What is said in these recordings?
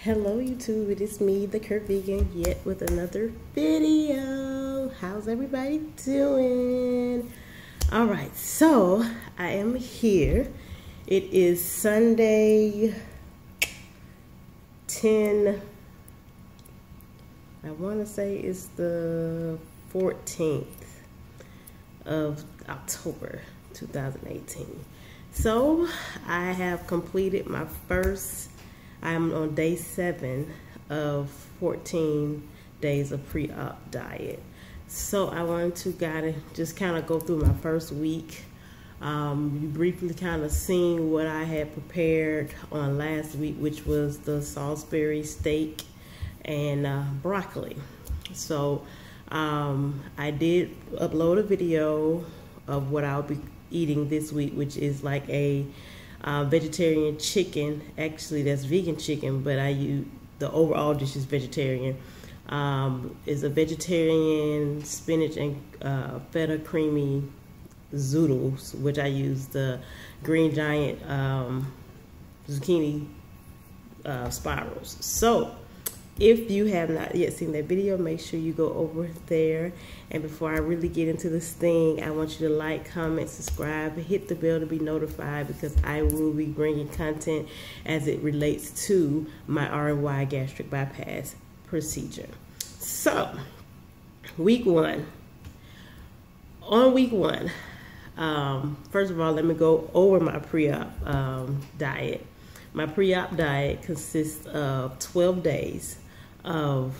Hello YouTube, it is me, the Kurt Vegan, yet with another video. How's everybody doing? Alright, so I am here. It is Sunday 10, I want to say it's the 14th of October 2018. So I have completed my first, I'm on day 7 of 14 days of pre-op diet. So I wanted to just kind of go through my first week. You briefly kind of seen what I had prepared on last week, which was the Salisbury steak and broccoli. So I did upload a video of what I'll be eating this week, which is like a vegetarian chicken. Actually, that's vegan chicken, but I use the overall dish is vegetarian. Is a vegetarian spinach and feta creamy zoodles, which I use the Green Giant zucchini spirals. So if you have not yet seen that video, make sure you go over there. And before I really get into this thing, I want you to like, comment, subscribe, hit the bell to be notified, because I will be bringing content as it relates to my RNY gastric bypass procedure. So, week one. On week one, first of all, let me go over my pre-op diet. My pre-op diet consists of 12 days of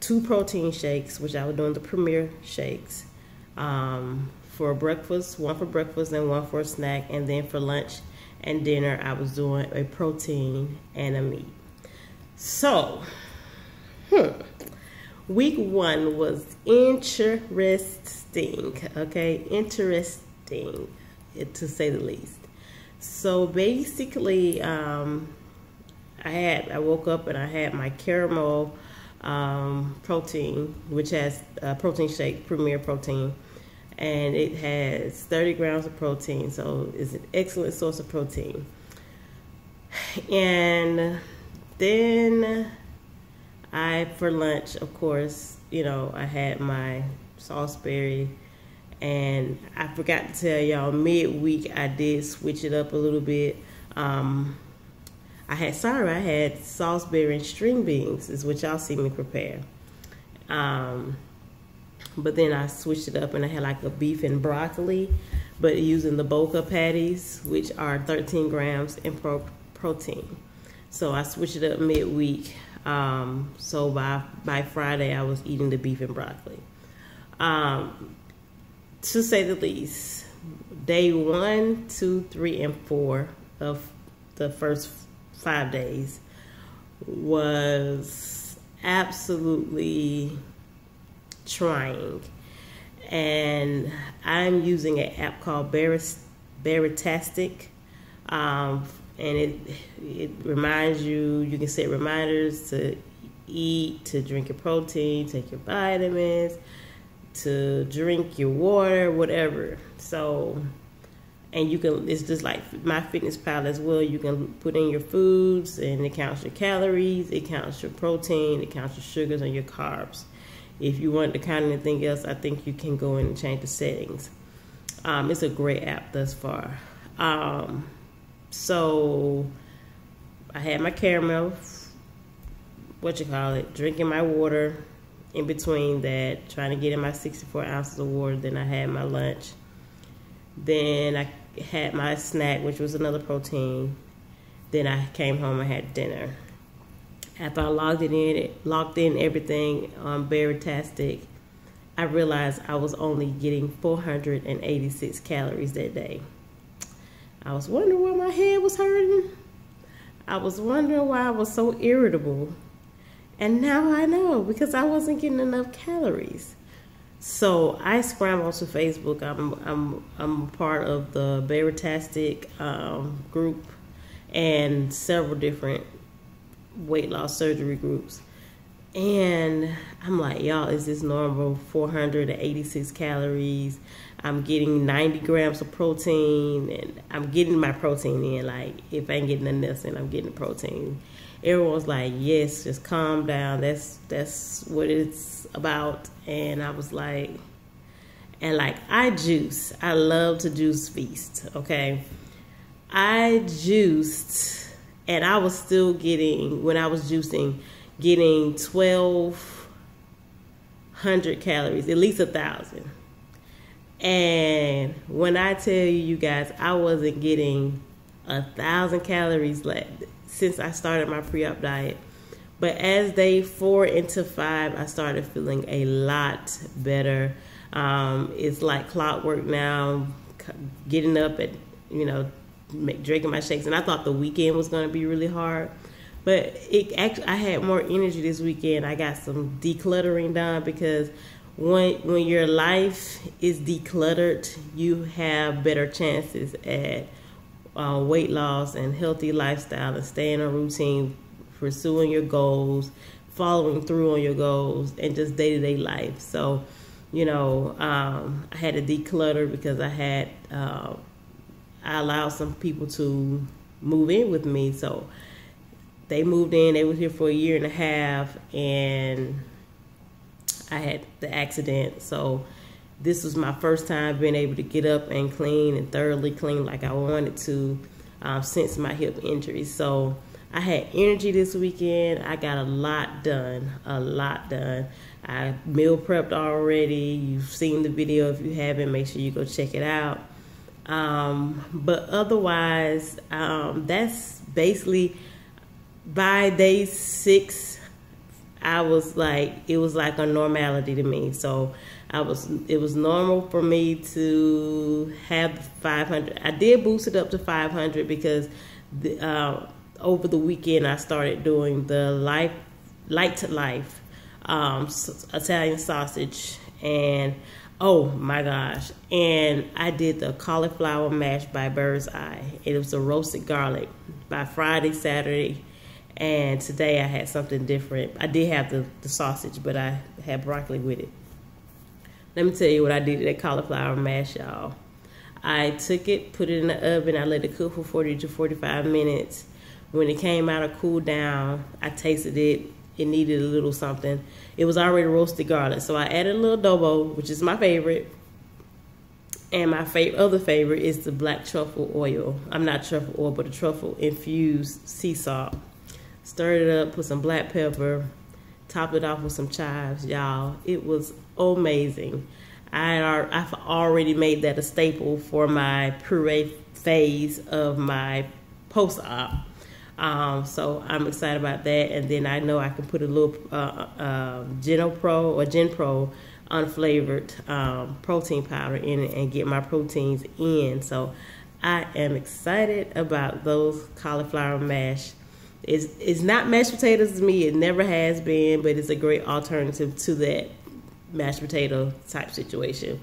2 protein shakes, which I was doing the Premier shakes, for breakfast, one for breakfast and one for a snack, and then for lunch and dinner I was doing a protein and a meat. So week one was interesting, okay, interesting to say the least. So basically, I woke up and I had my caramel protein, which has protein shake, Premier Protein, and it has 30 grams of protein, so it's an excellent source of protein. And then for lunch, of course, you know, I had my Salisbury. And I forgot to tell y'all, midweek I did switch it up a little bit. I had Salisbury and string beans, is what y'all see me prepare. But then I switched it up and I had like a beef and broccoli, but using the Boca patties, which are 13 grams in protein. So I switched it up midweek. So by Friday I was eating the beef and broccoli. To say the least, day 1, 2, 3, and 4 of the first 5 days was absolutely trying. And I'm using an app called Baritastic, and it reminds you, you can set reminders to eat, to drink your protein, take your vitamins, to drink your water, whatever. So, and you can, it's just like MyFitnessPal as well. You can put in your foods and it counts your calories, it counts your protein, it counts your sugars and your carbs. If you want to count anything else, I think you can go in and change the settings. It's a great app thus far. So I had my caramel, drinking my water. In between that, trying to get in my 64 ounces of water. Then I had my lunch. Then I had my snack, which was another protein. Then I came home and had dinner. After I logged in everything on Baritastic, I realized I was only getting 486 calories that day. I was wondering why my head was hurting. I was wondering why I was so irritable. And now I know, because I wasn't getting enough calories. So I scrambled to Facebook. I'm a part of the Baritastic group and several different weight loss surgery groups. And I'm like, y'all, is this normal? 486 calories. I'm getting 90 grams of protein, and I'm getting my protein in. Like, if I ain't getting nothing else in, I'm getting the protein. Everyone's like, yes, just calm down. That's what it's about. And I was like, and like, I juice. I love to juice feast, okay? I juiced, and I was still getting, when I was juicing, getting 1,200 calories, at least 1,000. And when I tell you guys, I wasn't getting 1,000 calories since I started my pre-op diet. But as day 4 into 5, I started feeling a lot better. It's like clockwork now, getting up at, drinking my shakes. And I thought the weekend was going to be really hard. But I had more energy this weekend. I got some decluttering done, because when your life is decluttered, you have better chances at weight loss and healthy lifestyle, and staying on routine, pursuing your goals, following through on your goals, and just day-to-day life. So, I had to declutter because I allowed some people to move in with me. So they moved in. They were here for 1.5 years, and I had the accident. So this was my first time being able to get up and clean, and thoroughly clean like I wanted to, since my hip injury. So I had energy this weekend. I got a lot done. I meal prepped already. You've seen the video. If you haven't, make sure you go check it out. But otherwise, that's basically, by day 6, it was like a normality to me. So it was normal for me to have 500. I did boost it up to 500 because over the weekend I started doing the light to life Italian sausage, and oh my gosh, and I did the cauliflower mash by Bird's Eye. It was a roasted garlic by Friday, Saturday. And today I had something different. I did have the sausage, but I had broccoli with it. Let me tell you what I did to that cauliflower mash, y'all. I took it, put it in the oven. I let it cook for 40 to 45 minutes. When it came out and cooled down, I tasted it. It needed a little something. It was already roasted garlic. So I added a little adobo, which is my favorite. And my other favorite is the black truffle oil. I'm not truffle oil, but the truffle infused sea salt. Stirred it up, put some black pepper, topped it off with some chives, y'all. It was amazing. I've already made that a staple for my puree phase of my post-op. So I'm excited about that. And then I know I can put a little GenPro unflavored protein powder in it and get my proteins in. So I am excited about those cauliflower mash. It's not mashed potatoes to me. It never has been, but it's a great alternative to that mashed potato type situation.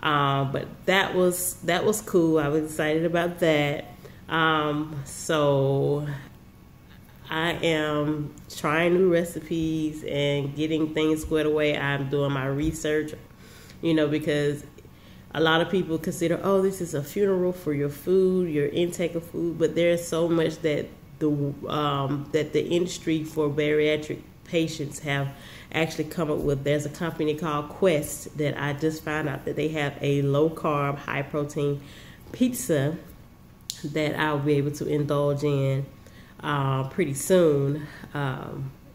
But that was cool. I was excited about that. So I am trying new recipes and getting things squared away. I'm doing my research, because a lot of people consider, oh, this is a funeral for your food, your intake of food, but there's so much that the industry for bariatric patients have actually come up with. There's a company called Quest that I just found out that they have a low carb, high protein pizza that I'll be able to indulge in pretty soon.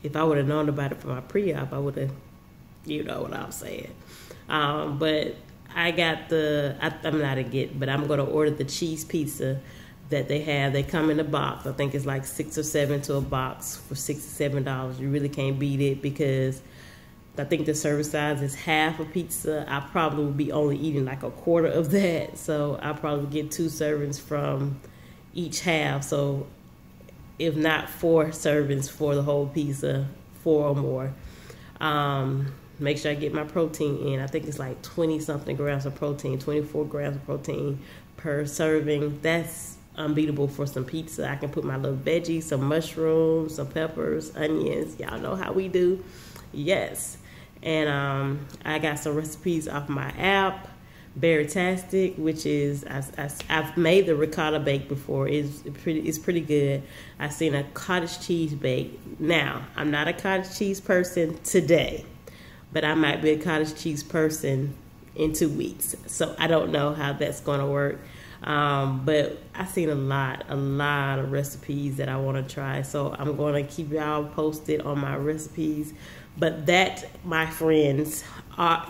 If I would have known about it for my pre-op, I would have, what I'm saying. But I got I'm going to order the cheese pizza that they have. They come in a box. I think it's like 6 or 7 to a box for $67. You really can't beat it, because I think the serving size is half a pizza. I probably would be only eating like a quarter of that. So I'll probably get 2 servings from each half. So if not 4 servings for the whole pizza, 4 or more. Make sure I get my protein in. I think it's like 20 something grams of protein, 24 grams of protein per serving. That's unbeatable for some pizza. I can put my little veggies, some mushrooms, some peppers, onions. Y'all know how we do. Yes. And I got some recipes off my app, Berrytastic, which is I've made the ricotta bake before. It's pretty good. I've seen a cottage cheese bake. Now, I'm not a cottage cheese person today, but I might be a cottage cheese person in 2 weeks. So I don't know how that's going to work. But I've seen a lot of recipes that I want to try. So I'm going to keep y'all posted on my recipes. But that, my friends,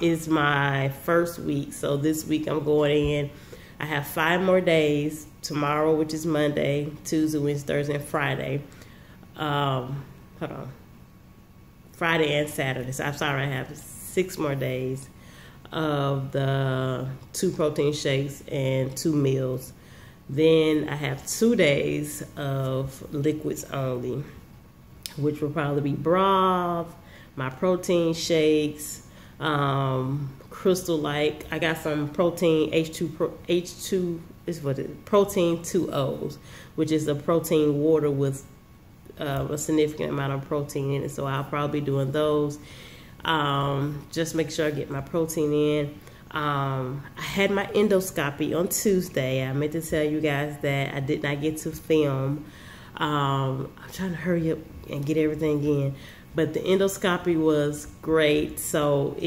is my first week. So this week I'm going in. I have 5 more days. Tomorrow, which is Monday, Tuesday, Wednesday, Thursday, and Friday. Hold on. Friday and Saturday. So I'm sorry, I have 6 more days of the 2 protein shakes and 2 meals. Then I have 2 days of liquids only, which will probably be broth, my protein shakes, Crystal Light. I got some protein H2 is what it is, protein 2Os, which is a protein water with a significant amount of protein in it. So I'll probably be doing those. Just make sure I get my protein in. I had my endoscopy on Tuesday. I meant to tell you guys that I did not get to film. I'm trying to hurry up and get everything in. But the endoscopy was great. So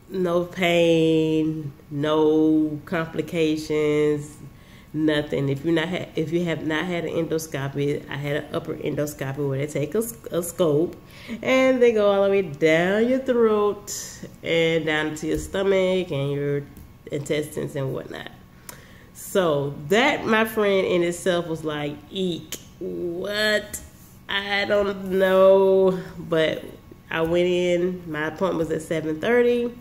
no pain, no complications, nothing. If you have not had an endoscopy, I had an upper endoscopy where they take a scope and they go all the way down your throat and down to your stomach and your intestines and whatnot. So that, my friend, in itself was like, eek, what? I don't know, but I went in. My appointment was at 7:30.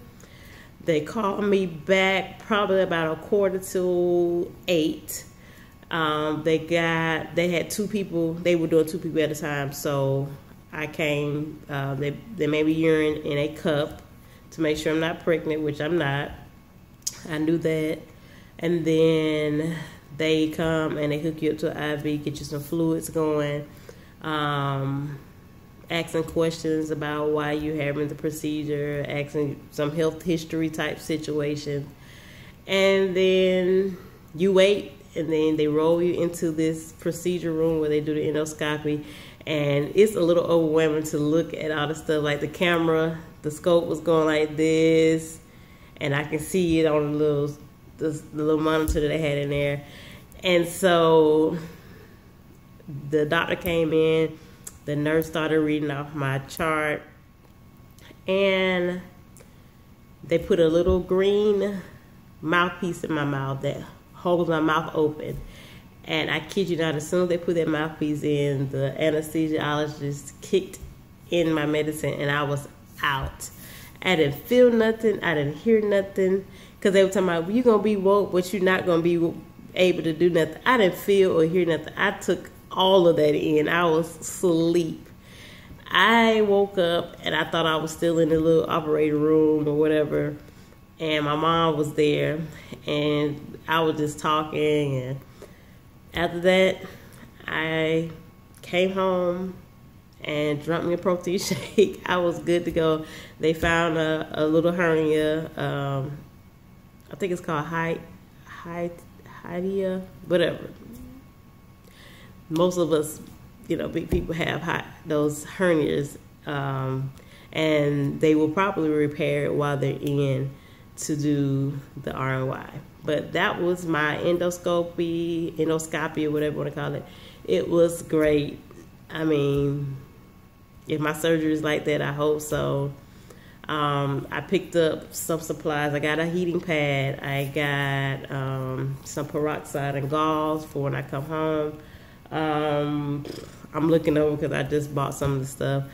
They called me back probably about 7:45. They had 2 people. They were doing 2 people at a time. So I came. They made me urine in a cup to make sure I'm not pregnant, which I'm not. I knew that. And then they come and they hook you up to an IV, get you some fluids going, asking questions about why you're having the procedure, asking some health history type situation. And then you wait, and then they roll you into this procedure room where they do the endoscopy. And it's a little overwhelming to look at all the stuff. Like the scope was going like this, and I can see it on the little monitor that they had in there. And so the doctor came in, the nurse started reading off my chart, and they put a little green mouthpiece in my mouth that holds my mouth open. And I kid you not, as soon as they put that mouthpiece in, the anesthesiologist kicked in my medicine and I was out. I didn't feel nothing. I didn't hear nothing. Because they were talking about, well, you're going to be woke, but you're not going to be able to do nothing. I didn't feel or hear nothing. I took all of that in. I was asleep. I woke up and I thought I was still in the little operating room or whatever. And my mom was there. And I was just talking. And after that, I came home and drank me a protein shake. I was good to go. They found a little hernia. I think it's called hernia, whatever. Most of us, big people have those hernias, and they will probably repair it while they're in to do the RNY. But that was my endoscopy, or whatever you want to call it. It was great. I mean, if my surgery is like that, I hope so. I picked up some supplies. I got a heating pad. I got some peroxide and gauze for when I come home. I'm looking over because I just bought some of the stuff.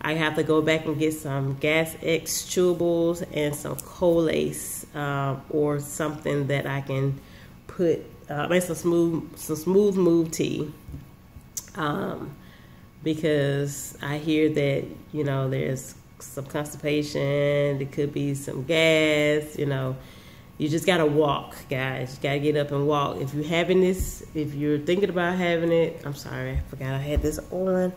I have to go back and get some Gas X chewables and some Colace, or something that I can put, make some smooth move tea. Because I hear that, there's some constipation, there could be some gas, you just gotta walk, guys. You gotta get up and walk. If you're having this, if you're thinking about having it, I'm sorry, I forgot I had this on.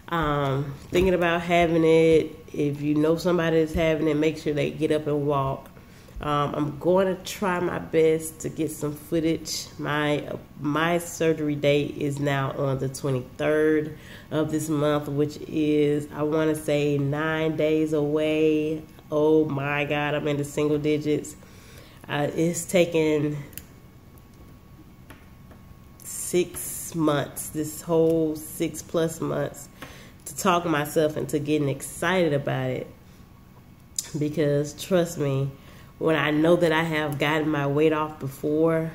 Thinking about having it. If you know somebody that's having it, make sure they get up and walk. I'm going to try my best to get some footage. My surgery date is now on the 23rd of this month, which is, I want to say, 9 days away. Oh my God, I'm in the single digits. It's taken 6 months, this whole 6+ months, to talk myself into getting excited about it. Because trust me, when I know that I have gotten my weight off before,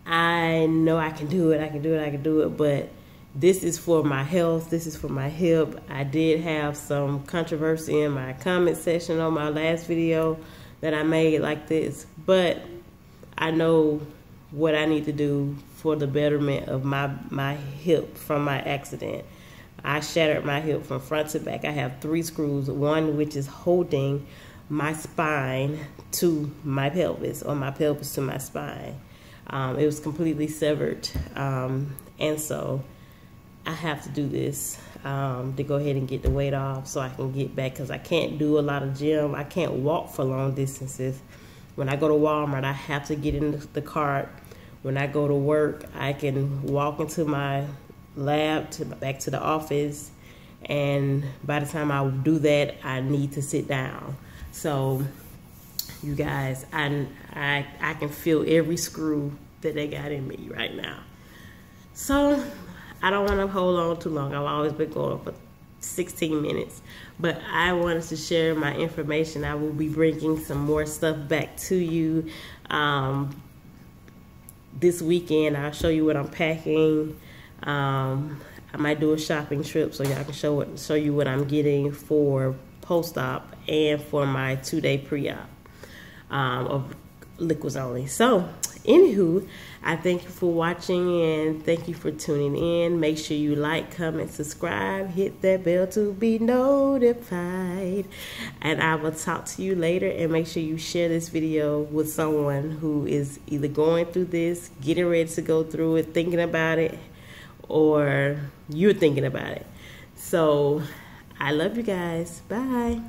I know I can do it, but this is for my health, this is for my hip. I did have some controversy in my comment section on my last video that I made like this, but I know what I need to do for the betterment of my hip from my accident. I shattered my hip from front to back. I have 3 screws, one which is holding my spine to my pelvis, or my pelvis to my spine. It was completely severed, and so I have to do this to go ahead and get the weight off so I can get back, because I can't do a lot of gym. I can't walk for long distances. When I go to Walmart, I have to get in the cart. When I go to work, I can walk into my lab, back to the office, and by the time I do that, I need to sit down. So you guys, I can feel every screw that they got in me right now. So I don't want to hold on too long. I've always been going for 16 minutes, but I wanted to share my information. I will be bringing some more stuff back to you this weekend. I'll show you what I'm packing. I might do a shopping trip so y'all can show you what I'm getting for post-op and for my 2-day pre-op of liquids only. So anywho, I thank you for watching and thank you for tuning in. Make sure you like, comment, subscribe, hit that bell to be notified, and I will talk to you later. And make sure you share this video with someone who is either going through this, getting ready to go through it, thinking about it, or you're thinking about it. So I love you guys. Bye.